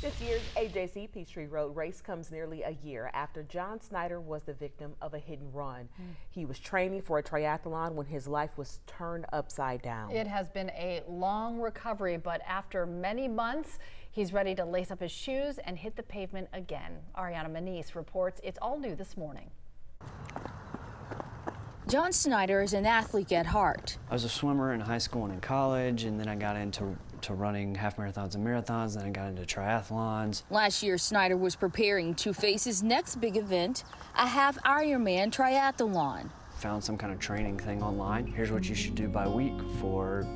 This year's ajc-Peachtree-Road race comes nearly a year after John Snyder was the victim of a hit and run. He was training for a triathlon when his life was turned upside down. It has been a long recovery, but after many months, he's ready to lace up his shoes and hit the pavement again. Ariana Manise reports it's all new this morning. John Snyder is an athlete at heart. I was a swimmer in high school and in college, and then I got into running half marathons and marathons, then I got into triathlons. Last year, Snyder was preparing to face his next big event, a half Ironman triathlon. Found some kind of training thing online. Here's what you should do by week for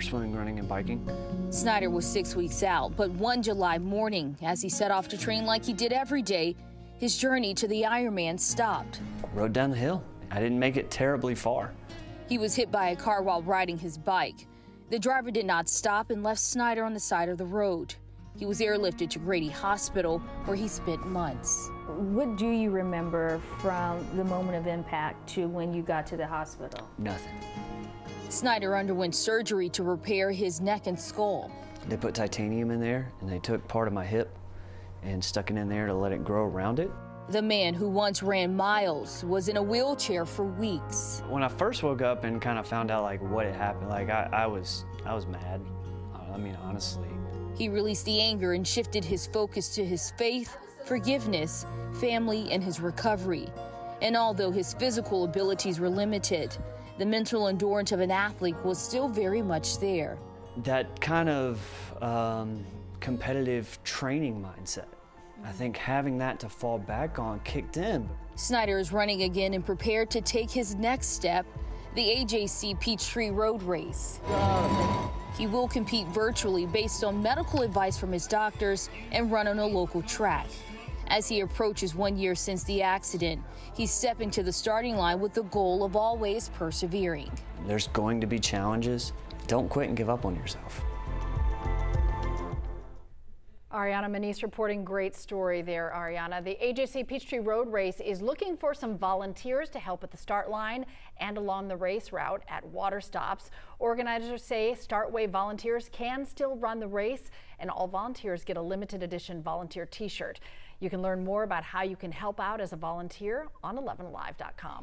swimming, running, and biking. Snyder was 6 weeks out, but one July morning, as he set off to train like he did every day, his journey to the Ironman stopped. Rode down the hill. I didn't make it terribly far. He was hit by a car while riding his bike. The driver did not stop and left Snyder on the side of the road. He was airlifted to Grady Hospital, where he spent months. What do you remember from the moment of impact to when you got to the hospital? Nothing. Snyder underwent surgery to repair his neck and skull. They put titanium in there, and they took part of my hip and stuck it in there to let it grow around it. The man who once ran miles was in a wheelchair for weeks. When I first woke up and kind of found out like what had happened, like I was mad. I mean, honestly. He released the anger and shifted his focus to his faith, forgiveness, family, and his recovery. And although his physical abilities were limited, the mental endurance of an athlete was still very much there. That kind of competitive training mindset, I think having that to fall back on kicked in. Snyder is running again and prepared to take his next step, the ajc-Peachtree-Road-Race. He will compete virtually based on medical advice from his doctors and run on a local track. As he approaches 1 year since the accident, he's stepping to the starting line with the goal of always persevering. There's going to be challenges. Don't quit and give up on yourself. Ariana Manise reporting. Great story there, Ariana. The ajc-Peachtree-Road-Race is looking for some volunteers to help at the start line and along the race route at water stops. Organizers say Startway volunteers can still run the race, and all volunteers get a limited edition volunteer t-shirt. You can learn more about how you can help out as a volunteer on 11alive.com.